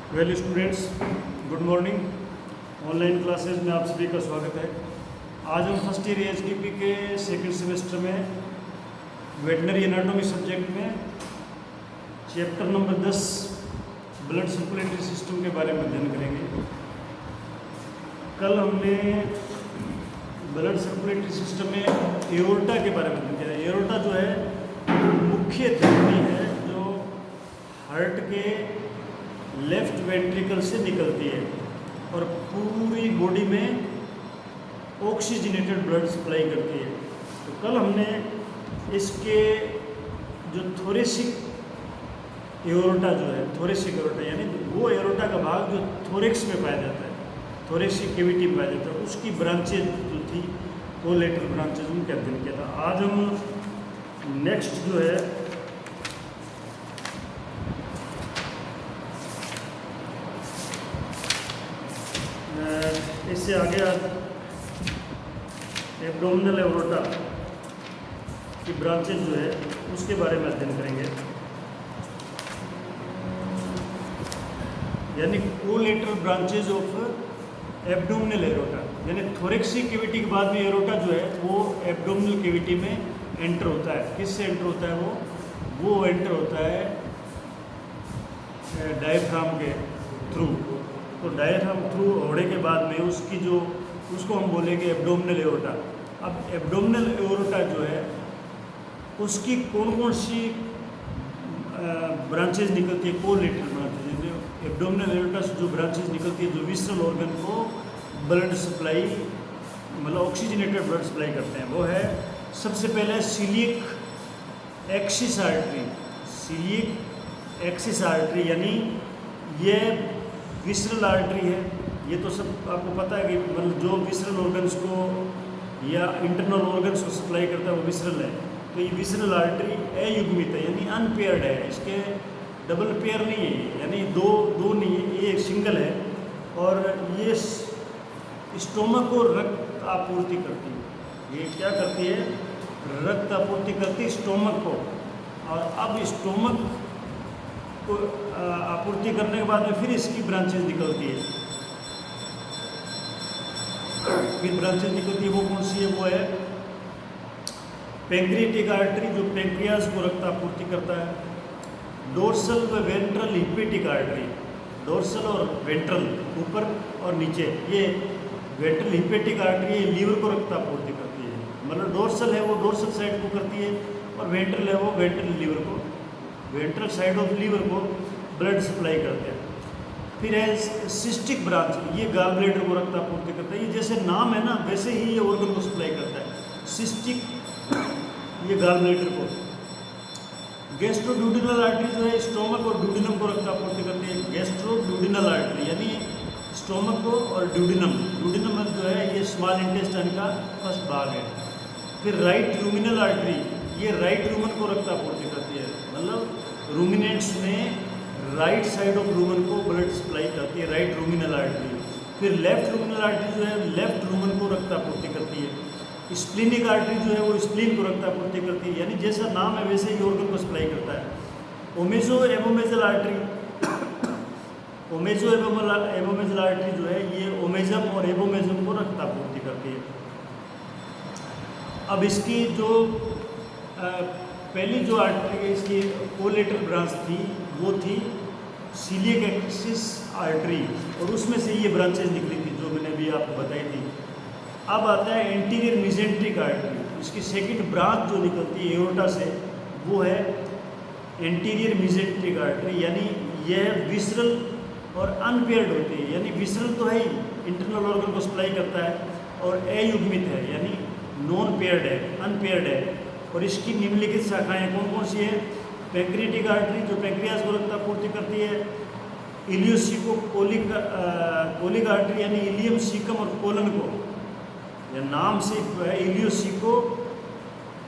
Well students, good morning. Online classes में आप सभी का स्वागत है। आज हम फर्स्ट ईयर एचडीपी के सेकंड सेमेस्टर में वेटनरी एनाटॉमी सब्जेक्ट में chapter number 10 blood circulatory system के बारे में अध्ययन करेंगे। कल हमने ब्लड सर्कुलेटरी सिस्टम में एओर्टा के बारे में अध्ययन किया। एओर्टा जो है मुख्य धमनी है जो हार्ट के लेफ्ट वेंट्रिकल से निकलती है और पूरी बॉडी में ऑक्सीजनेटेड ब्लड सप्लाई करती है। तो कल हमने इसके जो थोरेसिक एओर्टा जो है, थोरेसिक एओर्टा यानी वो एओर्टा का भाग जो थोरेक्स में पाया जाता है, थोरेसिक कैविटी में पाया जाता है, उसकी ब्रांचेज जो थी वो लेटरल ब्रांचेज उनके अध्ययन किया था। आज हम नेक्स्ट जो है इससे आगे एब्डोमिनल एओर्टा की ब्रांचेज जो है उसके बारे में अध्ययन करेंगे। यानी collateral branches of abdominal aorta, यानी थोरेक्सिक कैविटी के बाद में एओर्टा जो है वो एब्डोमिनल कैविटी में एंटर होता है। किससे एंटर होता है? वो एंटर होता है डायफ्राम के थ्रू। तो डायफ्राम थ्रू होने के बाद में उसको हम बोलेंगे एब्डोमिनल एओर्टा। अब एब्डोमिनल एओर्टा जो है उसकी कौन कौन सी ब्रांचेज निकलती है? Collateral branches. एब्डोमिनल एओर्टा से जो ब्रांचेज निकलती है जो विसरल ऑर्गन को ब्लड सप्लाई, मतलब ऑक्सीजनेटेड ब्लड सप्लाई करते हैं, वो है सबसे पहले coeliac axis artery. Coeliac axis artery यानी ये विसरल आर्टरी है। ये तो सब आपको पता है कि मतलब जो विसरल ऑर्गन्स को या इंटरनल ऑर्गन्स को सप्लाई करता है वो विसरल है। तो ये विसरल आर्टरी अयुग्मित है यानी अनपेयर्ड है, इसके डबल पेयर नहीं है, यानी दो नहीं है, ये एक सिंगल है। और ये स्टोमक को रक्त आपूर्ति करती है। ये क्या करती है? रक्त आपूर्ति करती है स्टोमक को। और अब स्टोमक को आपूर्ति करने के बाद में फिर इसकी ब्रांचेज निकलती है। फिर ब्रांचेज निकलती है, वो कौन सी है? वो है पैंक्रियाटिक आर्टरी जो पैंक्रियाज को रक्त आपूर्ति करता है। डोर्सल व वेंट्रल हिपेटिक आर्टरी, डोर्सल और वेंट्रल ऊपर और नीचे, ये वेंट्रल हिपेटिक आर्टरी ये लीवर को रक्त आपूर्ति करती है। मतलब डोर्सल है वो डोर्सल साइड को करती है और वेंट्रल है वो वेंट्रल लीवर को, वेंट्रल साइड ऑफ लीवर को ब्लड सप्लाई करते हैं। फिर है सिस्टिक ब्रांच, ये गॉल ब्लैडर को रक्त आपूर्ति करता है। ये जैसे नाम है ना वैसे ही ये ऑर्गन को सप्लाई करता है। सिस्टिक ये गॉल ब्लैडर को। गैस्ट्रोड्यूडिनल आर्टरी जो है स्टोमक और ड्यूडिनम को रक्त आपूर्ति करती है। गैस्ट्रोड्यूडिनल आर्टरी यानी स्टोमक को और ड्यूडिनम, ड्यूडिनम जो है ये स्मॉल इंटेस्टाइन का फर्स्ट भाग है। फिर राइट रूमिनल आर्टरी, ये राइट रूमन को रक्त आपूर्ति करती है। मतलब रूमिनेंट्स में राइट साइड ऑफ रूमन को ब्लड सप्लाई करती है, राइट रूमिनल आर्टरी। फिर लेफ्ट रूमिनल आर्टरी जो है लेफ्ट रूमन को रक्त आपूर्ति करती है। स्प्लीनिक आर्टरी जो है वो स्प्लीन को रक्त आपूर्ति करती है, यानी जैसा नाम है वैसे ही ऑर्गन को सप्लाई करता है। ओमेजो एबोमेजल आर्टरी, ओमेजो एबोमेजल आर्टरी जो है ये ओमेजम और एबोमेजम को रक्त आपूर्ति करती है। अब इसकी जो पहली जो आर्टरी इसकी कोलेटरल ब्रांच थी वो थी सीलियक एक्सिस आर्टरी और उसमें से ये ब्रांचेज निकली थी जो मैंने अभी आपको बताई थी। अब आता है एंटीरियर मेसेंट्रिक आर्टरी। इसकी सेकंड ब्रांच जो निकलती है एओर्टा से वो है एंटीरियर मेसेंट्रिक आर्टरी, यानी यह विसरल और अनपेयर्ड होती है। यानी विसरल तो है ही, इंटरनल ऑर्गन को सप्लाई करता है, और अयुग्मित है यानी नॉन पेयर्ड है, अनपेयर्ड है। और इसकी निम्नलिखित शाखाएं कौन कौन सी है? पैंक्रियाटिक आर्टरी जो पैंक्रियाज को रक्त आपूर्ति करती है। इलियोसिको कोलिक आर्टरी यानी इलियम सीकम और कोलन को, या नाम से है इलियोसिको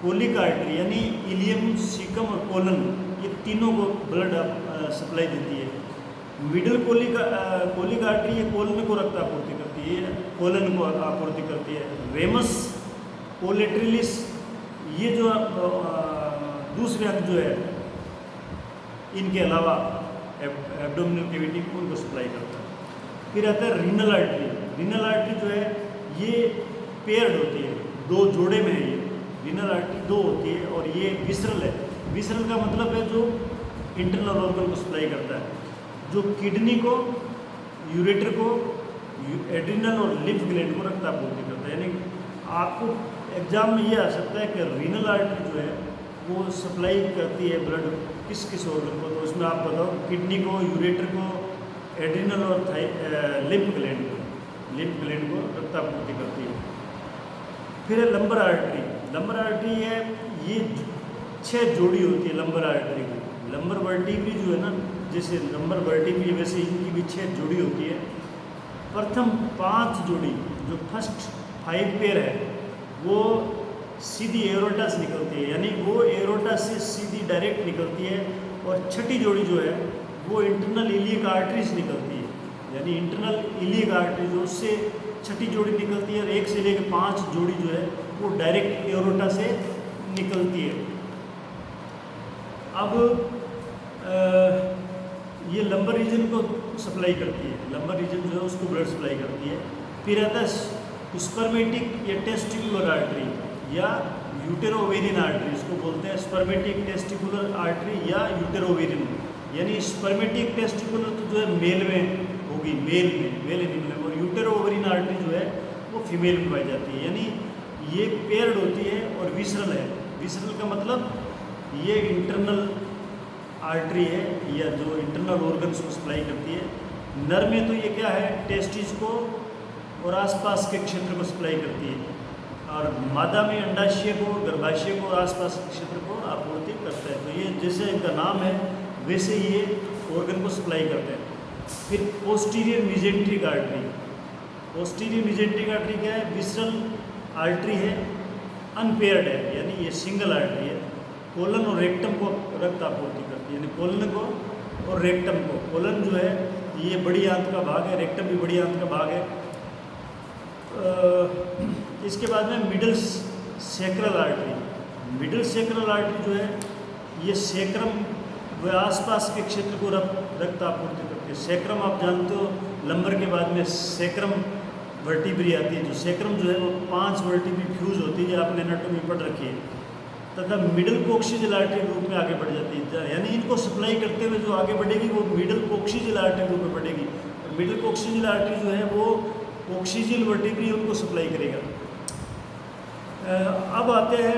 कोलिक आर्टरी यानी इलियम सीकम और कोलन, ये तीनों को ब्लड सप्लाई देती है। मिडल कोलिक आर्टरी ये कोलन को रक्त आपूर्ति करती है, कोलन को आपूर्ति करती है। रेमस कोलेट्रिलिस ये जो दूसरे अंग जो है इनके अलावा एब्डोमिनल कैविटी को उनको सप्लाई करता है। फिर आता है रीनल आर्टरी। रीनल आर्टरी जो है ये पेयर्ड होती है, दो जोड़े में है ये। रीनल आर्टरी दो होती है और ये विसरल है। विसरल का मतलब है जो इंटरनल ऑर्गन को सप्लाई करता है, जो किडनी को, यूरेटर को, एड्रिनल और लिम्फ ग्लैंड को रक्त आपूर्ति करता है। यानी आपको एग्जाम में ये आ सकता है कि रीनल आर्टरी जो है वो सप्लाई करती है ब्लड किस किस ऑर्गन को, तो उसमें आप बताओ किडनी को, यूरेटर को, एड्रिनल और लिम्फ ग्लैंड को रक्त आपूर्ति करती है। फिर है लंबर आर्टरी। लंबर आर्टरी है ये 6 जोड़ी होती है लंबर आर्टरी की। लंबर वर्टिब्री जो है ना, जैसे लंबर वर्टिब्री वैसे इनकी भी 6 जोड़ी होती है। प्रथम 5 जोड़ी जो फर्स्ट 5 पेयर है वो सीधी एरोटा से निकलती है, यानी वो एरोटा से सीधी डायरेक्ट निकलती है। और छठी जोड़ी जो है वो इंटरनल इलियक आर्टरी से निकलती है, यानी इंटरनल इलियक आर्टरी जो उससे छठी जोड़ी निकलती है। और 1 से लेकर 5 जोड़ी जो है वो डायरेक्ट एरोटा से निकलती है। अब ये लंबर रीजन को सप्लाई करती है, लंबर रीजन जो है उसको ब्लड सप्लाई करती है। फिर आता है स्पर्मेटिक या टेस्टिकुलर आर्टरी या यूटेरोवेरियन आर्टरी, इसको बोलते हैं स्पर्मेटिक टेस्टिकुलर आर्टरी या यूटेरोवेरियन। यानी स्पर्मेटिक टेस्टिकुलर तो जो है मेल में होगी, मेल एनिमल में, और यूटेरोवेरियन आर्टरी जो है वो फीमेल में पाई जाती है। यानी ये पेयर्ड होती है और विसरल है। विसरल का मतलब ये इंटरनल आर्टरी है या जो इंटरनल ऑर्गन्स को सप्लाई करती है। नर में तो ये क्या है, टेस्टिस को और आसपास के क्षेत्र को सप्लाई करती है, और मादा में अंडाशय को, गर्भाशय को और आसपास के क्षेत्र को आपूर्ति करता है। तो ये जैसे इनका नाम है वैसे ये ऑर्गन को सप्लाई करते हैं। फिर posterior mesenteric artery. Posterior mesenteric artery क्या है, विसरल आर्टरी है, अनपेयर्ड है, यानी ये सिंगल आर्टरी है। कोलन और रेक्टम को रक्त आपूर्ति करती है, यानी कोलन को और रेक्टम को। कोलन जो है ये बड़ी आंत का भाग है, रेक्टम भी बड़ी आंत का भाग है। इसके बाद में middle sacral artery. Middle sacral artery जो है ये सेक्रम व आसपास के क्षेत्र को रक्त आपूर्ति करती है। सेक्रम आप जानते हो, लंबर के बाद में सेक्रम वर्टिब्री आती है। जो सेक्रम जो है वो 5 वर्टिब्री फ्यूज होती है, आपने एनाटॉमी पढ़ रखी है। तथा मिडल कोक्सीजल आर्टरी रूप में आगे बढ़ जाती है, यानी इनको सप्लाई करते हुए जो आगे बढ़ेगी वो मिडल कोक्सीजल आर्टरी रूप में बढ़ेगी। मिडल कोक्सीजल आर्टरी जो है वो कोक्सीजल वर्टिब्री उनको सप्लाई करेगा। अब आते हैं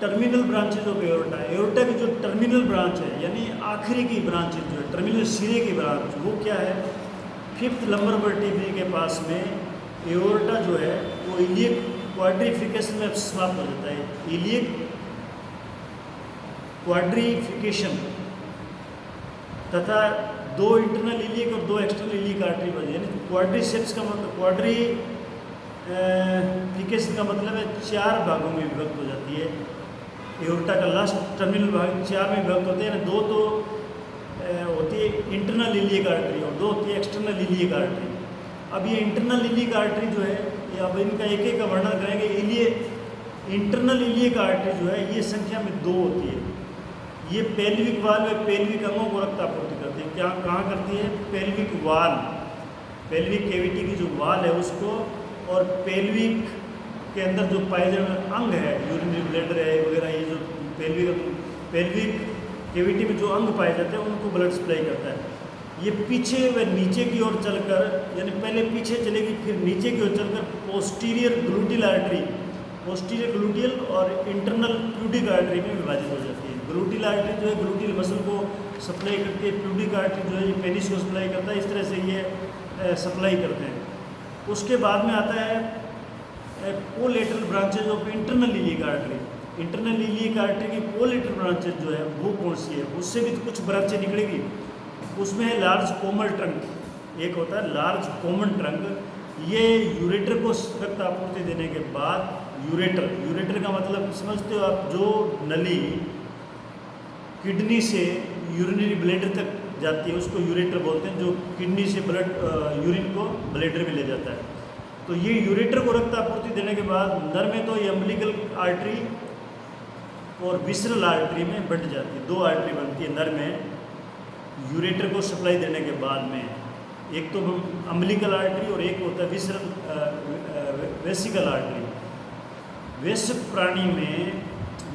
terminal branches of aorta. Aorta की जो टर्मिनल ब्रांच है, यानी आखिरी की ब्रांच जो है, टर्मिनल सिरे की ब्रांच, वो क्या है, 5th लंबर वर्टिब्री के पास में एओर्टा जो है वो इलियक क्वाड्रिफिकेशन में समाप्त हो जाता है। इलियक क्वाड्रिफिकेशन तथा 2 इंटरनल इलियक और 2 एक्सटर्नल इलियक आर्टरी बन, यानी क्वाड्रिसेप्स का मतलब, क्वाड्रिफिकेशन का मतलब है 4 भागों में विभक्त हो जाती है। एओर्टा का लास्ट टर्मिनल भाग 4 में विभक्त होते हैं। 2 तो होती है इंटरनल इलियक आर्टरी और 2 होती है एक्सटर्नल इलियक आर्टरी। अब ये इंटरनल इलियक आर्टरी जो है, ये अब इनका एक एक का वर्णन करेंगे। इंटरनल इलियक आर्टरी जो है ये संख्या में 2 होती है। ये पेल्विक वाल व पेल्विक अंगों को रक्त आपूर्ति करती है। क्या कहाँ करती है, पेल्विक वाल, पेल्विक कैविटी की जो वाल है उसको, और पेल्विक के अंदर जो पाए जाने अंग है, यूरिनरी ब्लैडर है वगैरह, ये जो पेल्विक कैविटी में जो अंग पाए जाते हैं उनको ब्लड सप्लाई करता है। ये पीछे व नीचे की ओर चलकर, यानी पहले पीछे चलेगी फिर नीचे की ओर चलकर posterior gluteal artery, posterior gluteal और इंटरनल प्यूडिक आर्टरी में विभाजित हो जाती है। ग्लूटियल आर्टरी जो है ग्लूटियल मसल को सप्लाई करती है, प्यूडिक आर्टरी जो है ये पेनिस को सप्लाई करता है। इस तरह से ये सप्लाई करते हैं। उसके बाद में आता है collateral branches of internal iliac artery. Internal iliac artery की कोलेटरल ब्रांचेज जो है वो कौन सी है, उससे भी कुछ ब्रांचें निकलेगी। उसमें है लार्ज कोमल ट्रंक, एक होता है लार्ज कॉमन ट्रंक। ये यूरेटर को रक्त आपूर्ति देने के बाद, यूरेटर का मतलब समझते हो आप, जो नली किडनी से यूरिनरी ब्लैडर तक जाती है उसको यूरेटर बोलते हैं, जो किडनी से यूरिन को ब्लैडर में ले जाता है। तो ये यूरेटर को रक्त आपूर्ति देने के बाद नर में तो ये अम्बिलिकल आर्टरी और विसरल आर्टरी में बंट जाती है। 2 आर्टरी बनती है नर में, यूरेटर को सप्लाई देने के बाद में, एक तो अम्बिलिकल आर्टरी और एक होता है विसरल वेसिकल आर्टरी। वयस्क प्राणी में,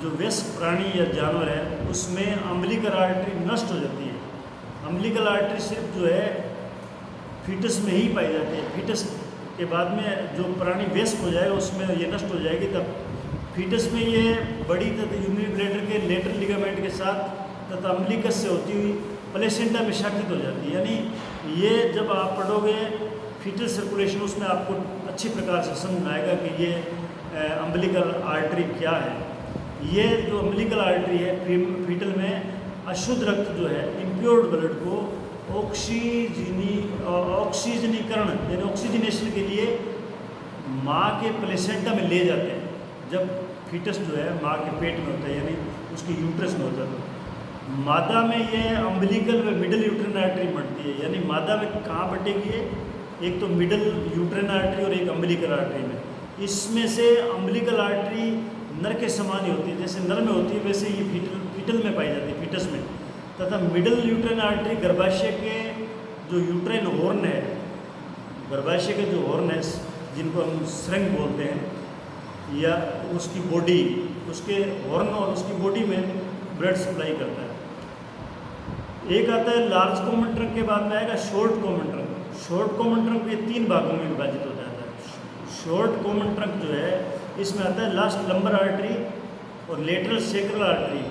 जो वयस्क प्राणी या जानवर है उसमें अम्बिलिकल आर्टरी नष्ट हो जाती है। अम्बिलिकल आर्टरी सिर्फ जो है फीटस में ही पाई जाती है। फीटस के बाद में जो प्राणी वयस्क हो जाएगा उसमें ये नष्ट हो जाएगी, तब फीटस में ये बड़ी तथा यूरिनरी ब्लैडर के लेटरल लिगामेंट के साथ तथा अम्बिलिकस से होती हुई प्लेसेंटा में शाखित हो जाती है। यानी ये जब आप पढ़ोगे फीटल सर्कुलेशन, उसमें आपको अच्छी प्रकार से समझ में आएगा कि ये अम्बिलिकल आर्टरी क्या है। ये जो अम्बिलिकल आर्टरी है फीटल में अशुद्ध रक्त जो है, इम्प्योर्ड ब्लड को ऑक्सीजनीकरण यानी ऑक्सीजनेशन के लिए माँ के प्लेसेंटा में ले जाते हैं। जब फीटस जो है माँ के पेट में होता है यानी उसकी यूट्रस में होता है, मादा में ये अम्बिलिकल व मिडल यूट्राइन आर्टरी बढ़ती है। यानी मादा में कहाँ बटेगी है, एक तो मिडल यूट्राइन आर्टरी और एक अम्बिलिकल आर्टरी में। इसमें से अम्बिलिकल आर्टरी नर के समान ही होती है, जैसे नर में होती है वैसे ये फीटल में पाई जाती है, फीटस में। तथा मिडल यूट्राइन आर्टरी गर्भाशय के जो यूट्राइन हॉर्न है, गर्भाशय के जो हॉर्न है जिनको हम श्रृंग बोलते हैं, या उसकी बॉडी, उसके हॉर्न और उसकी बॉडी में ब्लड सप्लाई करता है। एक आता है लार्ज कॉमन ट्रंक, के बाद में आएगा short common trunk. Short common trunk ये 3 भागों में विभाजित हो जाता है। शॉर्ट कॉमन ट्रंक जो है इसमें आता है लास्ट लंबर आर्टरी और लेटरल सेक्रल आर्टरी।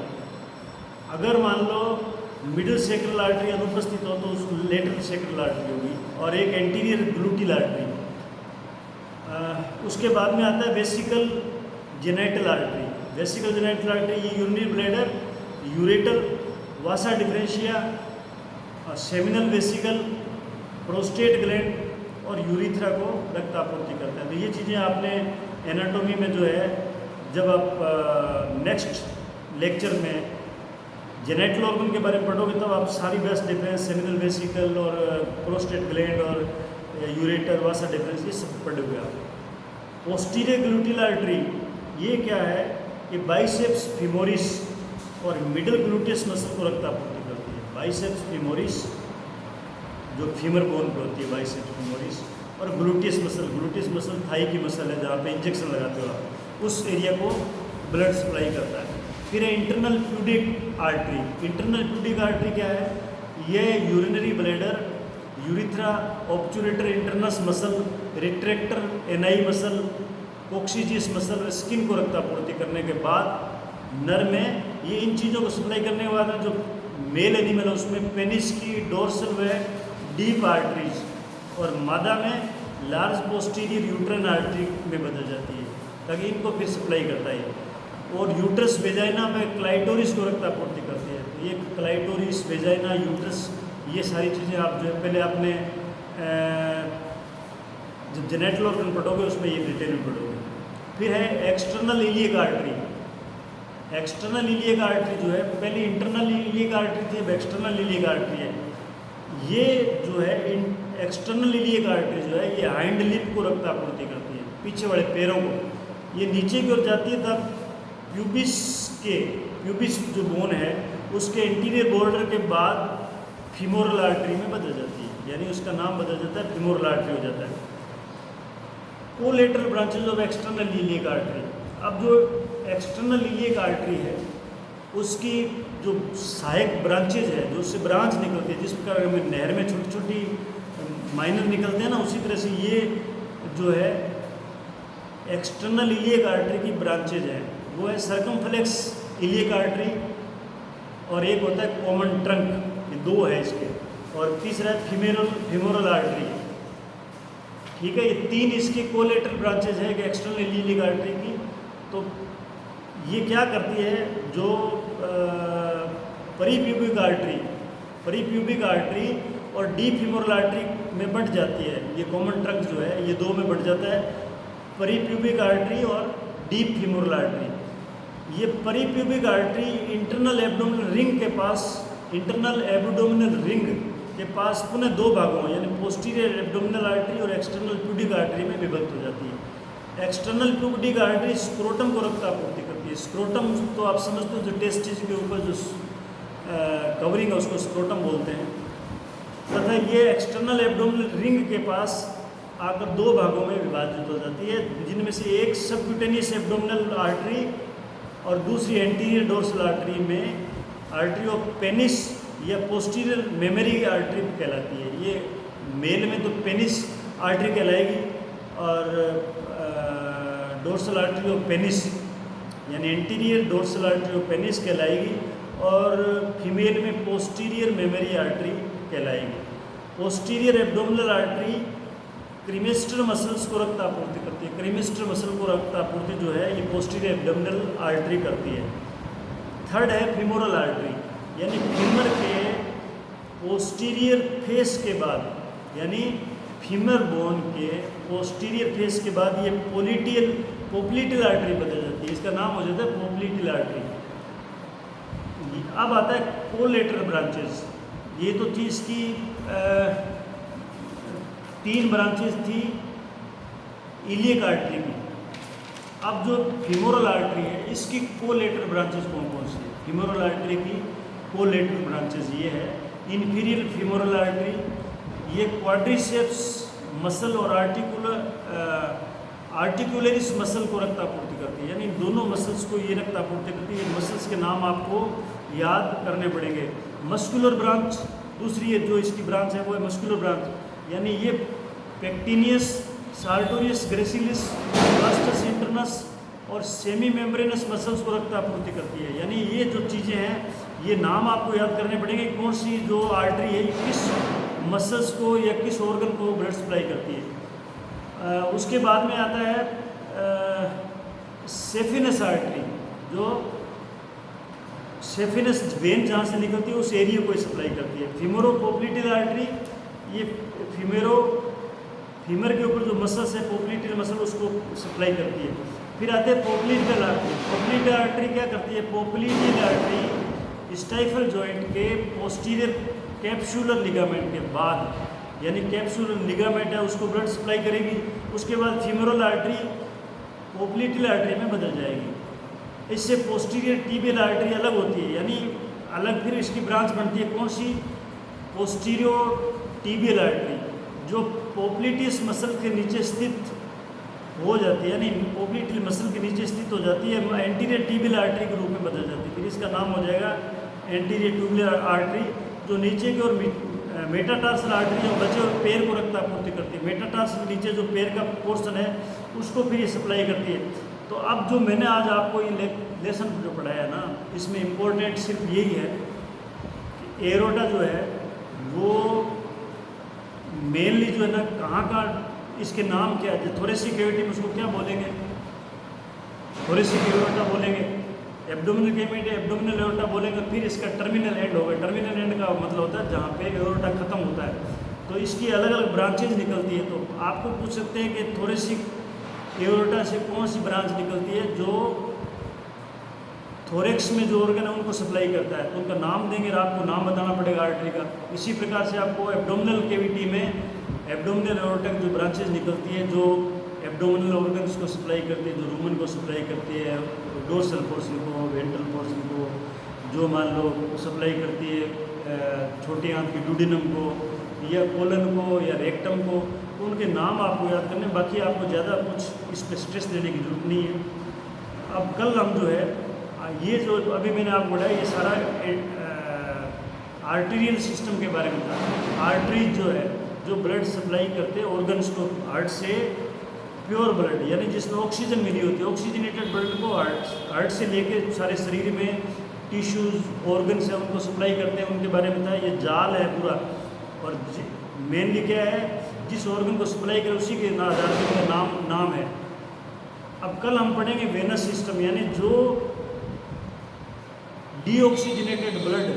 अगर मान लो मिडिल सेक्रल आर्टरी अनुपस्थित हो तो उस लेटरल सेक्रल आर्टरी होगी, और एक एंटीरियर ग्लूटिल आर्टरी। उसके बाद में आता है vesical genital artery. Vesical genital artery ये urinary bladder, ureter, vasa differentia, seminal vesicle, prostate gland और यूरिथ्रा को रक्त आपूर्ति करता है। तो ये चीज़ें आपने एनाटॉमी में जो है, जब आप नेक्स्ट लेक्चर में जेनाइटल ऑर्गन के बारे में पढ़ोगे तब आप सारी वेस्ट डिफरेंस, सेमिनल वेसिकल और प्रोस्टेट ग्लैंड और यूरेटर, वासा डिफरेंस, ये सब पढ़ोगे आप। पोस्टीरियर ग्लूटिल आर्टरी ये क्या है कि बाइसेप्स फीमोरिस और मिडल ग्लूटियस मसल को रक्त आपूर्ति करती है। बाइसेप्स फीमोरिस जो फीमर बोन पे होती है, बाइसेप्स फीमोरिस, और ग्लूटियस मसल थाई की मसल है जहाँ पे इंजेक्शन लगाते हो आप, उस एरिया को ब्लड सप्लाई करता है। फिर है internal pudic artery. Internal pudic artery क्या है, ये urinary bladder, urethra, obturator internus muscle, retractor ani muscle, coccygeus muscle, skin को रक्त आपूर्ति करने के बाद नर में ये इन चीज़ों को सप्लाई करने के बाद जो मेल एनिमल है उसमें पेनिस की डोर्सल व डीप आर्टरीज, और मादा में लार्ज पोस्टीरियर यूट्राइन आर्टरी में बदल जाती है ताकि इनको फिर सप्लाई करता है। और यूट्रस वेजाइना में क्लाइटोरिस को रक्त आपूर्ति करती है। तो ये क्लाइटोरिस, वेजाइना, यूट्रस, ये सारी चीज़ें आप जो है पहले आपने जब जेनेटल ऑर्गन पढ़ोगे उसमें ये डिटेल में पढ़ोगे। फिर है external iliac artery. External iliac artery जो है, पहले इंटरनल इलियक आर्टरी थी, अब एक्सटर्नल इलियक आर्टरी है। ये जो है एक्सटर्नल इलियक आर्टरी जो है ये हाइंड लिप को रक्त आपूर्ति करती है, पीछे वाले पैरों को। ये नीचे की ओर जाती है तब प्यूबिस जो बोन है उसके इंटीरियर बॉर्डर के बाद फीमोरल आर्टरी में बदल जाती है, यानी उसका नाम बदल जाता है, फीमोरल आर्टरी हो जाता है। Collateral branches of external iliac artery. अब जो एक्सटर्नल इलियक आर्टरी है उसकी जो सहायक ब्रांचेज है, जो उससे ब्रांच निकलती है, जिस प्रकार हमें नहर में छोटी छोटी माइनर निकलते हैं ना, उसी तरह से ये जो है एक्सटर्नल इलियक आर्टरी की ब्रांचेज है। वो है सर्कमफ्लेक्स इलियक आर्टरी और एक होता है कॉमन ट्रंक, ये 2 है इसके, और तीसरा है फीमोरल आर्टरी। ठीक है, ये 3 इसकी कोलेटरल ब्रांचेज है कि एक्सटर्नल इलियक आर्टरी की। तो ये क्या करती है, जो परिप्यूबिक आर्टरी और डीप फीमोरल आर्टरी में बढ़ जाती है। ये कॉमन ट्रंक जो है ये 2 में बढ़ जाता है, परिप्यूबिक आर्टरी और डीप फीमोरल आर्टरी। ये परिप्यूबिक आर्टरी इंटरनल एब्डोमिनल रिंग के पास पुनः 2 भागों यानी पोस्टीरियर एब्डोमिनल आर्टरी और एक्सटर्नल प्यूबिक आर्टरी में विभक्त हो जाती है। एक्सटर्नल प्यूबिक आर्टरी स्क्रोटम को रक्त आपूर्ति करती है। स्क्रोटम तो आप समझते हो, जो टेस्टिस के ऊपर जो कवरिंग है उसको स्क्रोटम बोलते हैं, तथा ये एक्सटर्नल एब्डोमिनल रिंग के पास आकर दो भागों में विभाजित हो जाती है, जिनमें से एक सबक्यूटेनियस एब्डोमिनल आर्टरी और दूसरी एंटीरियर डोर्सल आर्टरी में आर्टरी ऑफ पेनिस या पोस्टीरियर मेमरी आर्टरी कहलाती है। ये मेल में तो पेनिस आर्टरी कहलाएगी और डोर्सल आर्टरी ऑफ पेनिस यानी anterior dorsal artery of penis कहलाएगी और फीमेल में पोस्टीरियर मेमरी आर्टरी कहलाएगी। Posterior abdominal artery cremaster muscles को रक्त आपूर्ति करती है। क्रीमेस्टर मसल को रक्त आपूर्ति जो है ये पोस्टीरियर एब्डोमिनल आर्टरी करती है। थर्ड है फीमोरल आर्टरी, यानी फीमर के पोस्टीरियर फेस के बाद, यानी फीमर बोन के पोस्टीरियर फेस के बाद ये पोप्लिटियल आर्टरी बदल जाती है, इसका नाम हो जाता है पोप्लिटियल आर्टरी। अब आता है कोलेटरल ब्रांचेस। ये तो थी इसकी 3 ब्रांचेस थी इलियक आर्टरी की। अब जो फीमोरल आर्टरी है इसकी कोलेटरल ब्रांचेस कौन कौन सी है? फीमोरल आर्टरी की कोलेटरल ब्रांचेस ये है, इन्फीरियर फीमोरल आर्टरी, ये क्वाड्रिसेप्स मसल और आर्टिकुलरिस मसल को रक्त आपूर्ति करती है, यानी दोनों मसल्स को ये रक्त आपूर्ति करती है। मसल्स के नाम आपको याद करने पड़ेंगे। मस्कुलर ब्रांच दूसरी है जो इसकी ब्रांच है वो है मस्कुलर ब्रांच, यानी ये पेक्टिनियस, सार्टोरियस ग्रेसिलिस, वास्टस इंटरनस और सेमी मेम्ब्रेनस मसल्स को रक्त आपूर्ति करती है। यानी ये जो चीज़ें हैं ये नाम आपको याद करने पड़ेंगे, कौन सी जो आर्टरी है किस मसल्स को या किस ऑर्गन को ब्लड सप्लाई करती है। उसके बाद में आता है सेफिनस आर्टरी, जो सेफिनस वेन जहाँ से निकलती है उस एरिया को सप्लाई करती है। फीमोरोपोप्लिटियल आर्टरी, ये फीमर के ऊपर जो मसल्स है पोप्लिटियल मसल उसको सप्लाई करती है। फिर आते हैं पोप्लिटियल आर्टरी। पोप्लिटियल आर्टरी क्या करती है? पोप्लिटियल आर्टरी स्टाइफल जॉइंट के पोस्टीरियर कैप्सुलर लिगामेंट के बाद, यानी कैप्सुलर लिगामेंट है उसको ब्लड सप्लाई करेगी। उसके बाद फीमोरल आर्टरी पोप्लिटियल आर्टरी में बदल जाएगी। इससे पोस्टीरियर टिबियल आर्टरी अलग होती है, यानी अलग फिर इसकी ब्रांच बनती है, कौन सी? पोस्टीरियो टिबियल आर्टरी, जो पोप्लिटियस मसल के नीचे स्थित हो जाती है, यानी पोप्लिटियल मसल के नीचे स्थित हो जाती है, एंटीरियर टिबियल आर्टरी के रूप में बदल जाती है। फिर इसका नाम हो जाएगा एंटीरियर ट्यूबुलर आर्टरी, जो नीचे की ओर मेटाटार्सल आर्टरी जो बचे हुए पैर को रक्त आपूर्ति करती है। मेटाटार्सल नीचे जो पैर का पोर्शन है उसको फिर ये सप्लाई करती है। तो अब जो मैंने आज आपको ये लेसन जो पढ़ाया ना, इसमें इम्पोर्टेंट सिर्फ यही है कि एरोटा जो है वो मेनली जो है ना कहाँ का, इसके नाम क्या है? थोरेसिक कैविटी में उसको क्या बोलेंगे? थोरेसिक एरोटा बोलेंगे। एब्डोमिनल कैविटी एब्डोमिनल एरोटा बोलेंगे। फिर इसका टर्मिनल एंड होगा। टर्मिनल एंड का मतलब होता है जहाँ पे एरोटा खत्म होता है। तो इसकी अलग अलग ब्रांचेज निकलती है। तो आपको पूछ सकते हैं कि थोरेसिक एरोटा से कौन सी ब्रांच निकलती है जो थोरेक्स में जो ऑर्गन है उनको सप्लाई करता है, तो उनका नाम देंगे और आपको नाम बताना पड़ेगा आर्टरी का। इसी प्रकार से आपको एब्डोमिनल कैविटी में एब्डोमिनल एरोटा की जो ब्रांचेज निकलती है जो एब्डोमिनल ऑर्गन्स को सप्लाई करती है, जो रूमन को सप्लाई करती है, डोर्सल पोर्शन को, वेंट्रल पोर्शन को, जो मान लो सप्लाई करती है छोटी आंत की डुडिनम को या कोलन को या रेक्टम को, तो उनके नाम आपको याद करने। बाकी आपको ज़्यादा कुछ इस पर स्ट्रेस देने की जरूरत नहीं है। अब कल हम जो है ये जो अभी मैंने आपको बताया ये सारा आर्टीरियल सिस्टम के बारे में था। आर्टरीज जो है जो ब्लड सप्लाई करते हैं ऑर्गन्स को, हार्ट से प्योर ब्लड यानी जिसमें ऑक्सीजन मिली होती है, ऑक्सीजनेटेड ब्लड को हार्ट से लेके सारे शरीर में टिश्यूज ऑर्गन्स है उनको सप्लाई करते हैं, उनके बारे में था। ये जाल है पूरा, और मेनली क्या है जिस ऑर्गन को सप्लाई करे उसी के आधार पर उनका नाम है। अब कल हम पढ़ेंगे वेनस सिस्टम, यानी जो डीऑक्सीजनेटेड ब्लड,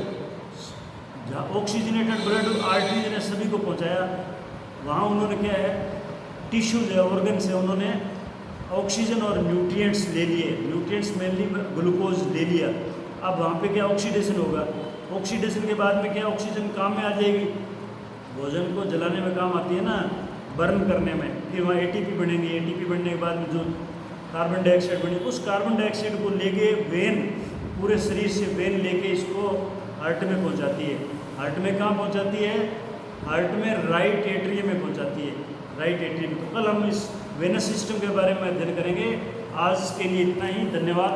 जहाँ ऑक्सीजनेटेड ब्लड आर्टरीज ने सभी को पहुँचाया, वहाँ उन्होंने क्या है टिश्यूज है ऑर्गन्स है उन्होंने ऑक्सीजन और न्यूट्रिएंट्स ले लिए, न्यूट्रिएंट्स मेनली ग्लूकोज ले लिया। अब वहाँ पे क्या ऑक्सीडेशन होगा, ऑक्सीडेशन के बाद में क्या ऑक्सीजन काम में आ जाएगी, भोजन को जलाने में काम आती है ना, बर्न करने में। फिर वहाँ एटीपी बनेंगे, एटीपी बनने के बाद में जो कार्बन डाइऑक्साइड बनेगी, उस कार्बन डाइऑक्साइड को लेके वेन, पूरे शरीर से वेन लेके इसको हार्ट में पहुंचाती है। हार्ट में कहाँ पहुंचाती है? हार्ट में राइट एट्रियम में पहुंचाती है, राइट एट्रियम। तो कल हम इस वेनस सिस्टम के बारे में अध्ययन करेंगे। आज के लिए इतना ही, धन्यवाद।